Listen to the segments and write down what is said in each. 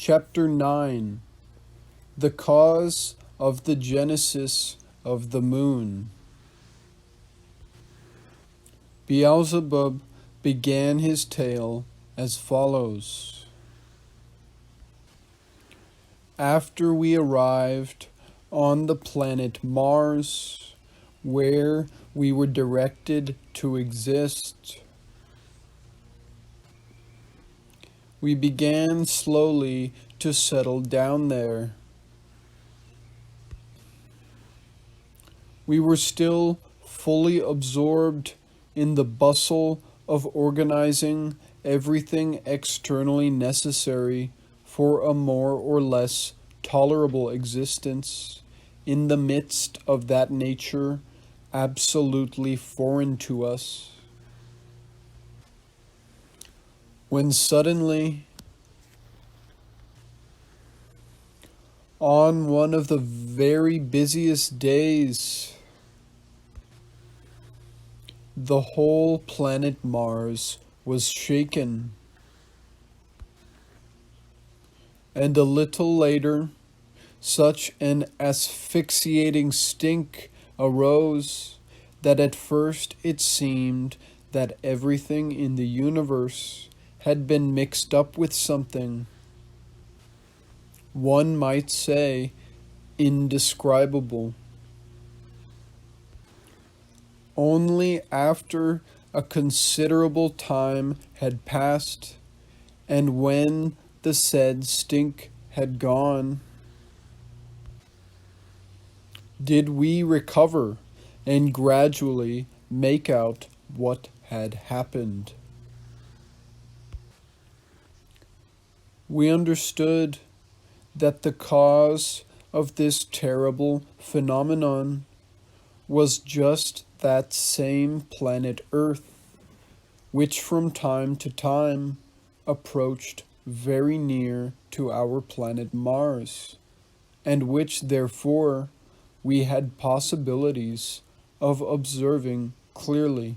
Chapter 9. The Cause of the Genesis of the Moon. Beelzebub began his tale as follows. After we arrived on the planet Mars, where we were directed to exist, we began slowly to settle down there. We were still fully absorbed in the bustle of organizing everything externally necessary for a more or less tolerable existence in the midst of that nature absolutely foreign to us, when suddenly, on one of the very busiest days, the whole planet Mars was shaken. And a little later, such an asphyxiating stink arose that at first it seemed that everything in the universe had been mixed up with something, one might say, indescribable. Only after a considerable time had passed, and when the said stink had gone, did we recover and gradually make out what had happened. We understood that the cause of this terrible phenomenon was just that same planet Earth, which from time to time approached very near to our planet Mars, and which therefore we had possibilities of observing clearly.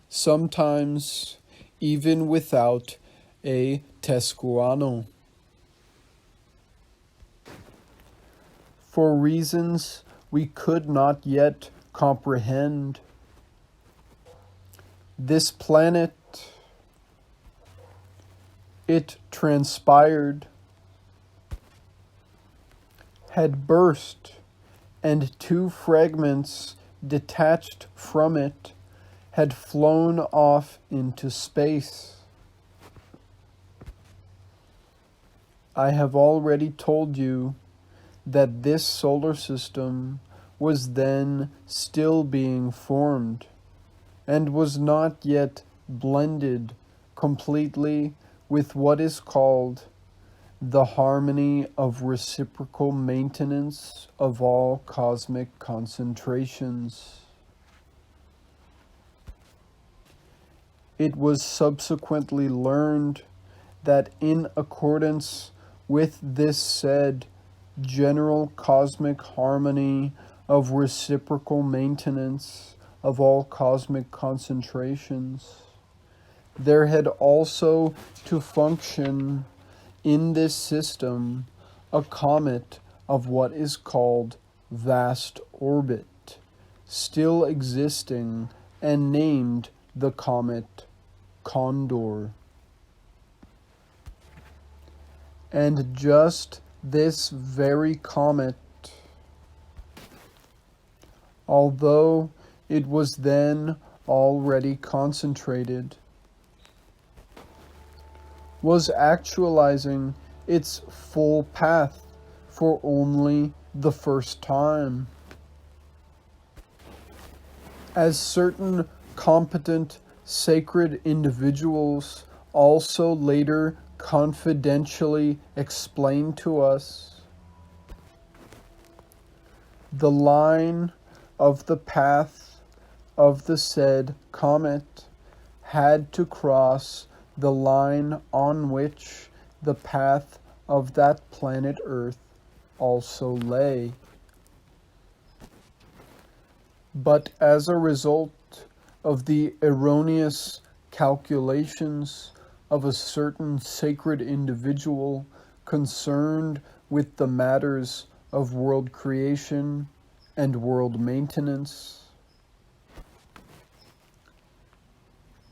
Sometimes even without a tescuano. For reasons we could not yet comprehend, this planet, it transpired, had burst, and two fragments detached from it had flown off into space. I have already told you that this solar system was then still being formed and was not yet blended completely with what is called the harmony of reciprocal maintenance of all cosmic concentrations. It was subsequently learned that in accordance with this said general cosmic harmony of reciprocal maintenance of all cosmic concentrations, there had also to function in this system a comet of what is called vast orbit, still existing and named the comet Condor. And just this very comet, although it was then already concentrated, was actualizing its full path for only the first time. As certain competent sacred individuals also later confidentially explained to us, the line of the path of the said comet had to cross the line on which the path of that planet Earth also lay. But as a result of the erroneous calculations of a certain sacred individual concerned with the matters of world creation and world maintenance.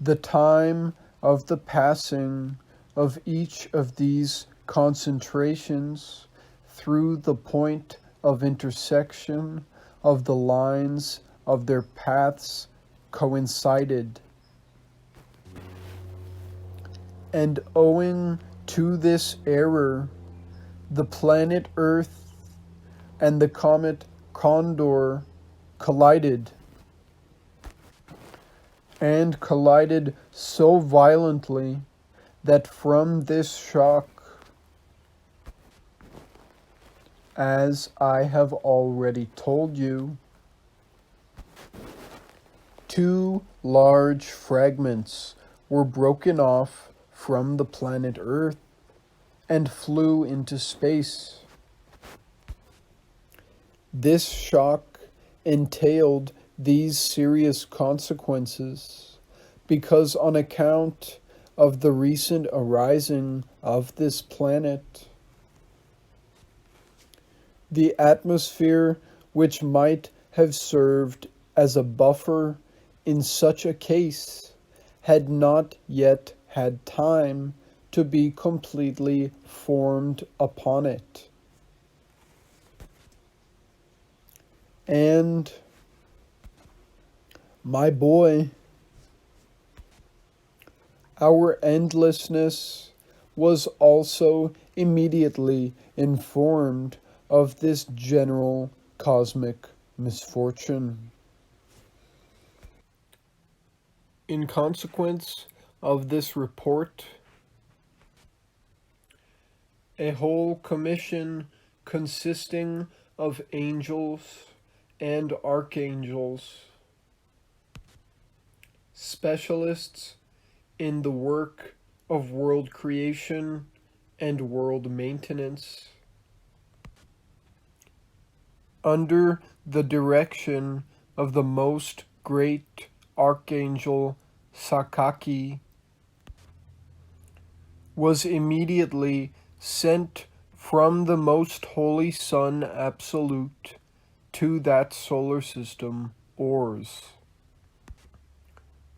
The time of the passing of each of these concentrations through the point of intersection of the lines of their paths coincided. And owing to this error, the planet Earth and the comet Condor collided, and collided so violently that from this shock, as I have already told you, two large fragments were broken off from the planet Earth and flew into space. This shock entailed these serious consequences because, on account of the recent arising of this planet, the atmosphere which might have served as a buffer in such a case had not yet had time to be completely formed upon it. And, my boy, our endlessness was also immediately informed of this general cosmic misfortune. In consequence of this report, a whole commission consisting of angels and archangels, specialists in the work of world creation and world maintenance, under the direction of the most great Archangel Sakaki, was immediately sent from the most holy Sun Absolute to that solar system, Ors.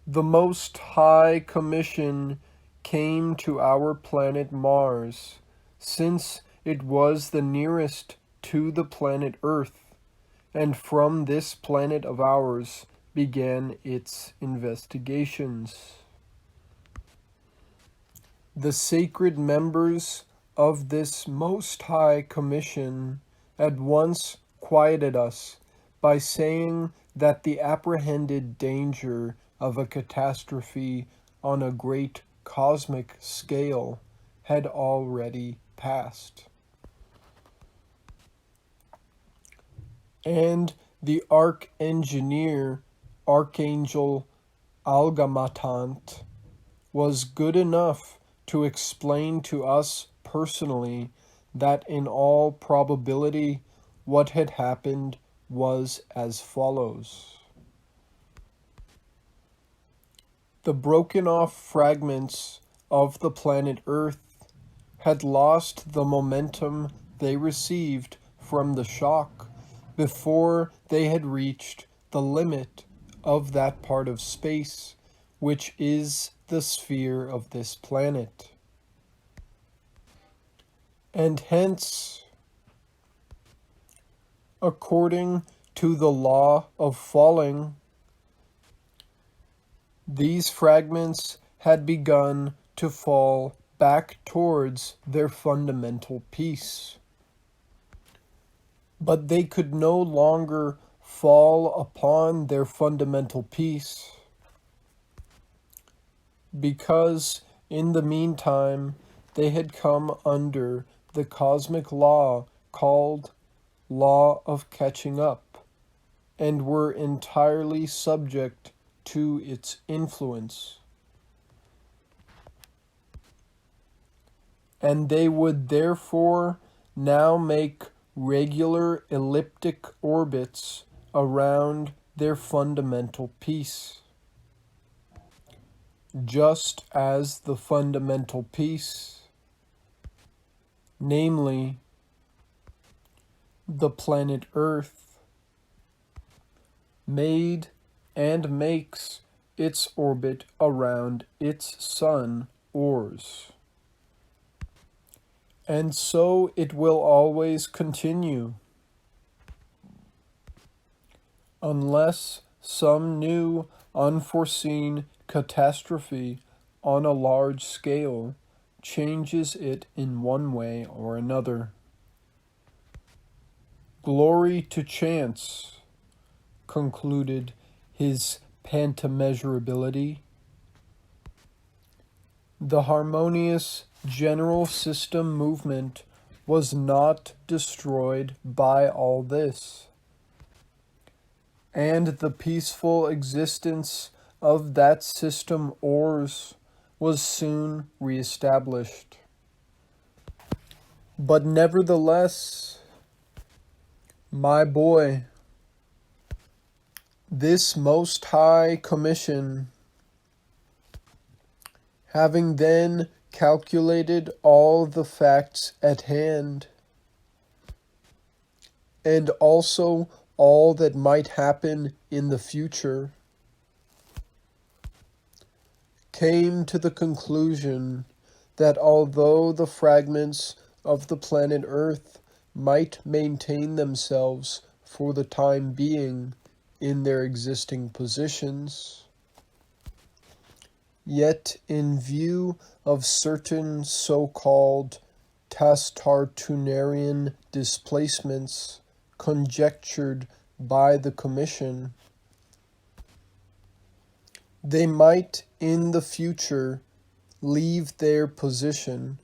The Most High Commission came to our planet Mars, since it was the nearest to the planet Earth, and from this planet of ours began its investigations. The sacred members of this Most High Commission at once quieted us by saying that the apprehended danger of a catastrophe on a great cosmic scale had already passed. And the Arch-Engineer, Archangel Algamatant, was good enough to explain to us personally that in all probability what had happened was as follows. The broken off fragments of the planet Earth had lost the momentum they received from the shock before they had reached the limit of that part of space which is the sphere of this planet. And hence, according to the law of falling, these fragments had begun to fall back towards their fundamental piece. But they could no longer fall upon their fundamental piece, because in the meantime they had come under the cosmic law called law of catching up, and were entirely subject to its influence. And they would therefore now make regular elliptic orbits around their fundamental piece, just as the fundamental peace, namely the planet Earth, made and makes its orbit around its sun, Ors. And so it will always continue, unless some new unforeseen catastrophe on a large scale changes it in one way or another. Glory to chance, concluded his pantameasurability. The harmonious general system movement was not destroyed by all this, and the peaceful existence of that system Ors was soon reestablished. But nevertheless, my boy, this Most High Commission, having then calculated all the facts at hand, and also all that might happen in the future, came to the conclusion that although the fragments of the planet Earth might maintain themselves for the time being in their existing positions, yet in view of certain so-called Tastartunarian displacements conjectured by the Commission, they might in the future leave their position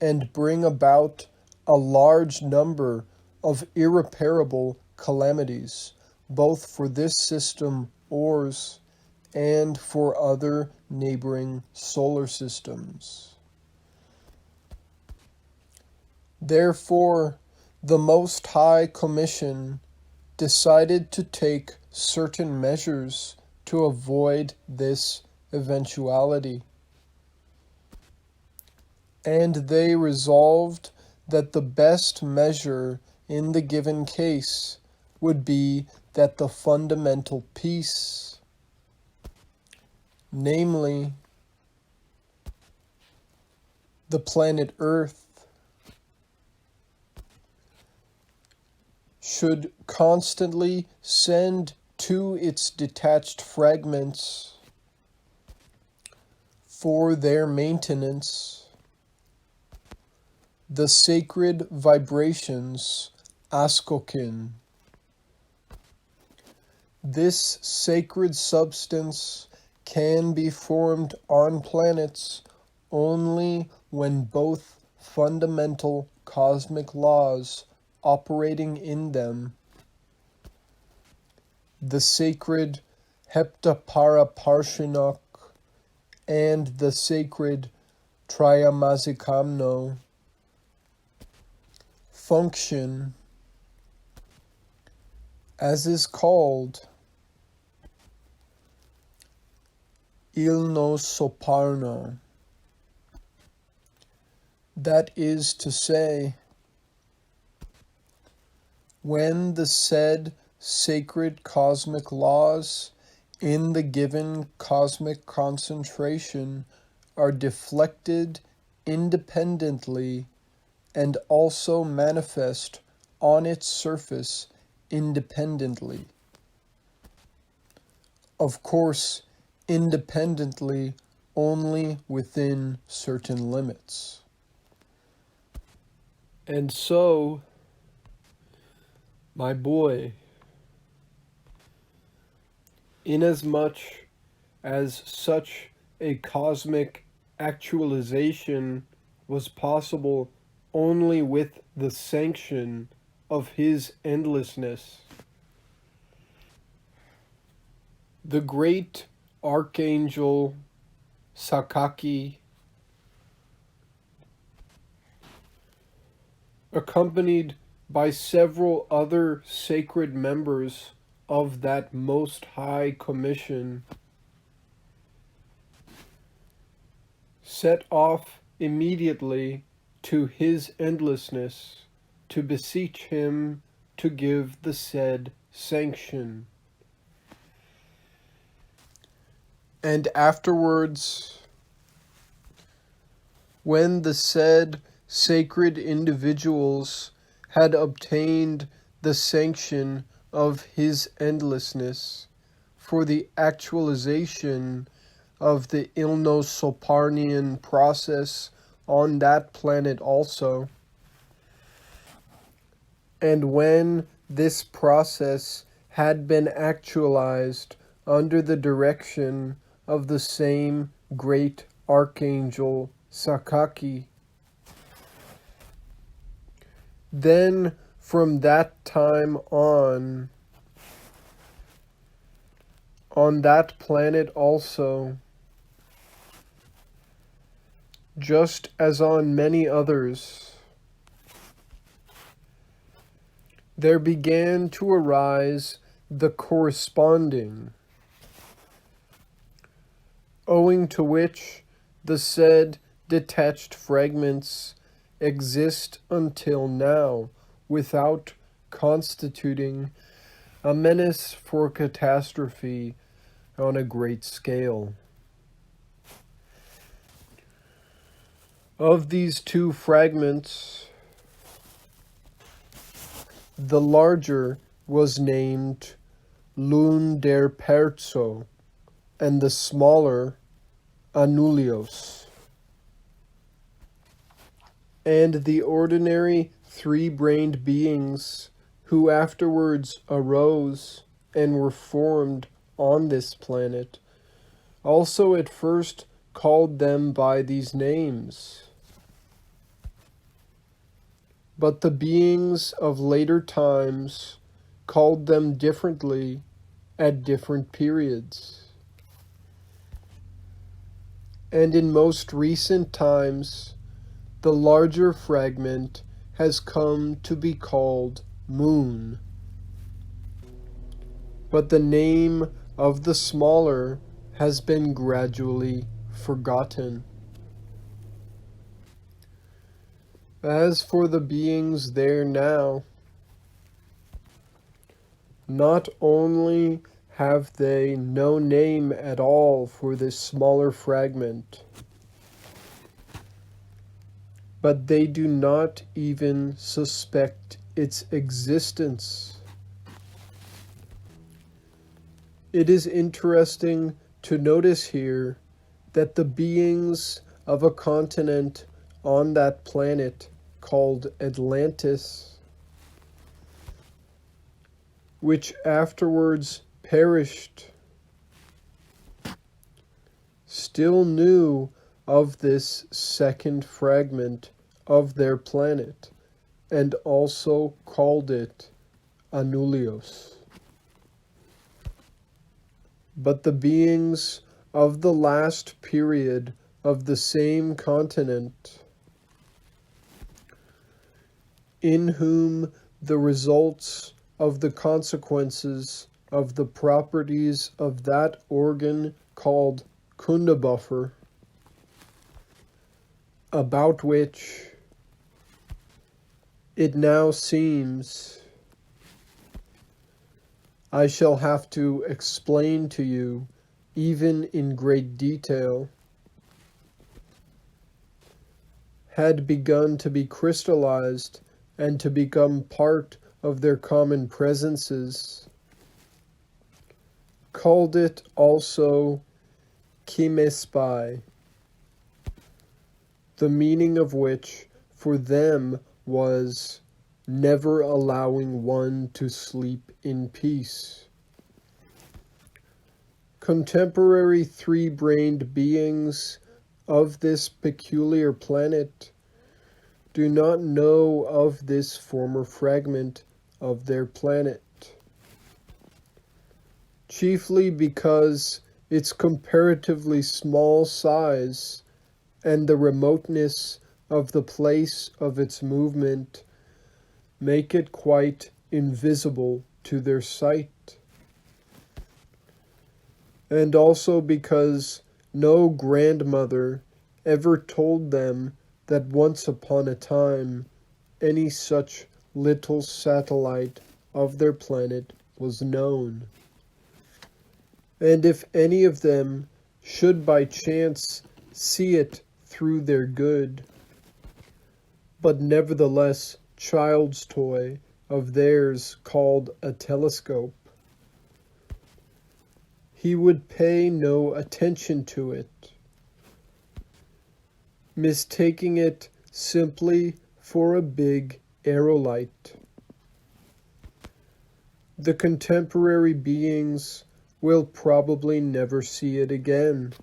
and bring about a large number of irreparable calamities, both for this system Ors and for other neighboring solar systems. Therefore, the Most High Commission decided to take certain measures to avoid this eventuality. And they resolved that the best measure in the given case would be that the fundamental peace, namely the planet Earth, should constantly send to its detached fragments for their maintenance the sacred vibrations Askokin. This sacred substance can be formed on planets only when both fundamental cosmic laws operating in them, the sacred Heptaparaparshinok and the sacred Triamazikamno, function, as is called, Ilno Soparno. That is to say, when the said sacred cosmic laws in the given cosmic concentration are deflected independently and also manifest on its surface independently. Of course, independently only within certain limits. And so, my boy, inasmuch as such a cosmic actualization was possible only with the sanction of his endlessness, the great Archangel Sakaki, accompanied by several other sacred members of that Most High Commission, set off immediately to his endlessness to beseech him to give the said sanction. And afterwards, when the said sacred individuals had obtained the sanction of his endlessness for the actualization of the Ilnosoparnian process on that planet also, and when this process had been actualized under the direction of the same great archangel Sakaki, then from that time on that planet also, just as on many others, there began to arise the corresponding, owing to which the said detached fragments exist until now without constituting a menace for catastrophe on a great scale. Of these two fragments, the larger was named Lun der Perzo, and the smaller Anulios. And the ordinary three-brained beings who afterwards arose and were formed on this planet also at first called them by these names. But the beings of later times called them differently at different periods. And in most recent times, the larger fragment has come to be called Moon. But the name of the smaller has been gradually forgotten. As for the beings there now, not only have they no name at all for this smaller fragment, but they do not even suspect its existence. It is interesting to notice here that the beings of a continent on that planet called Atlantis, which afterwards perished, still knew of this second fragment of their planet and also called it Anulios. But the beings of the last period of the same continent, in whom the results of the consequences of the properties of that organ called Kundabuffer, about which it now seems I shall have to explain to you, even in great detail, had begun to be crystallized and to become part of their common presences, called it also Kimespai, the meaning of which for them was never allowing one to sleep in peace. Contemporary three-brained beings of this peculiar planet do not know of this former fragment of their planet, chiefly because its comparatively small size and the remoteness of the place of its movement make it quite invisible to their sight, and also because no grandmother ever told them that once upon a time any such little satellite of their planet was known. And if any of them should by chance see it through their good, but nevertheless child's toy of theirs called a telescope, he would pay no attention to it, mistaking it simply for a big aerolite. The contemporary beings will probably never see it again,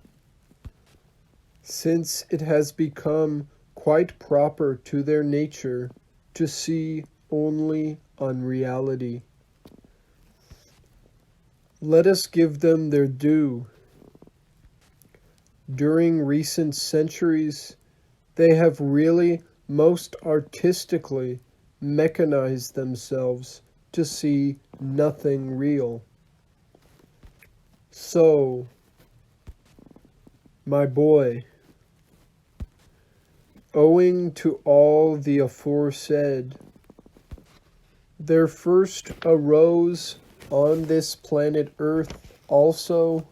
since it has become quite proper to their nature to see only unreality. Let us give them their due. During recent centuries, they have really most artistically mechanized themselves to see nothing real. So, my boy, owing to all the aforesaid, there first arose on this planet Earth also,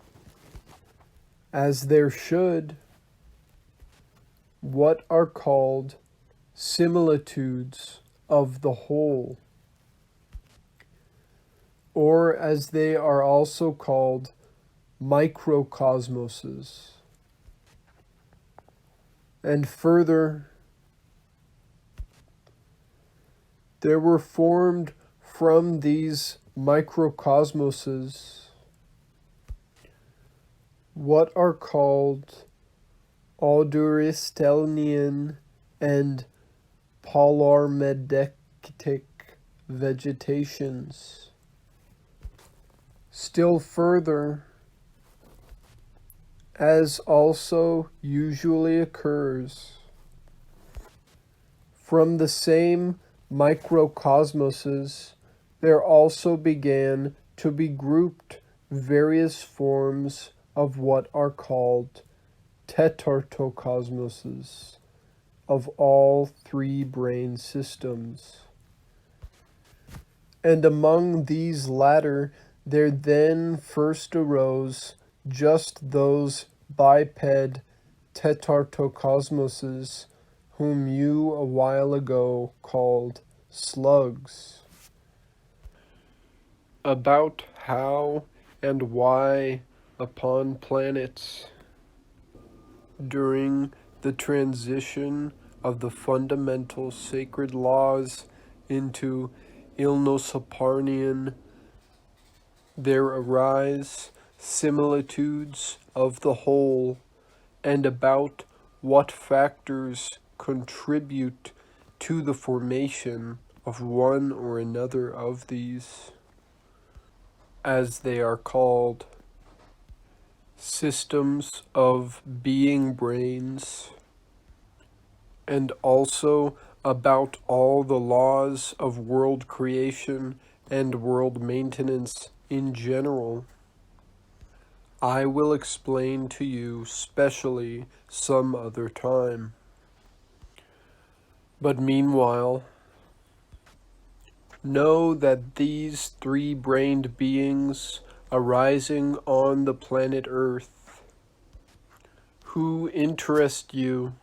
as there should, what are called similitudes of the whole, or as they are also called, microcosmoses. And further, there were formed from these microcosmoses what are called Alduristelian and Polarmedectic vegetations. Still further, as also usually occurs, from the same microcosmoses there also began to be grouped various forms of what are called tetrartocosmoses of all three brain systems. And among these latter there then first arose just those biped tetrartocosmoses whom you a while ago called slugs. About how and why upon planets, during the transition of the fundamental sacred laws into Ilnosaparnian, there arise similitudes of the whole, and about what factors contribute to the formation of one or another of these, as they are called, systems of being brains, and also about all the laws of world creation and world maintenance in general. I will explain to you specially some other time. But meanwhile, know that these three-brained beings arising on the planet Earth, who interest you,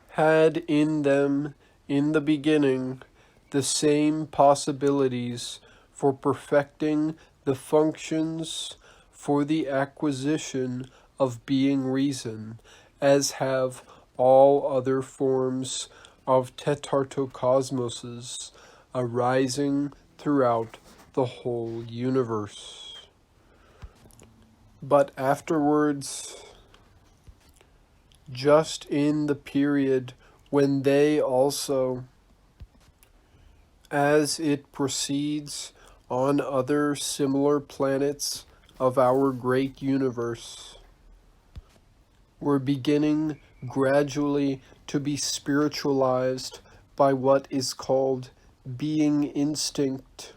had in them in the beginning the same possibilities for perfecting the functions for the acquisition of being reason, as have all other forms of tetrartocosmoses arising throughout the whole universe. But afterwards, just in the period when they also, as it proceeds on other similar planets of our great universe, were beginning gradually to be spiritualized by what is called being instinct.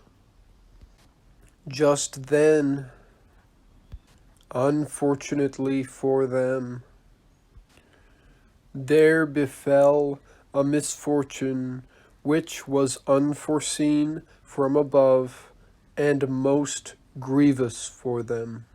Just then, unfortunately for them, there befell a misfortune which was unforeseen from above, and most grievous for them.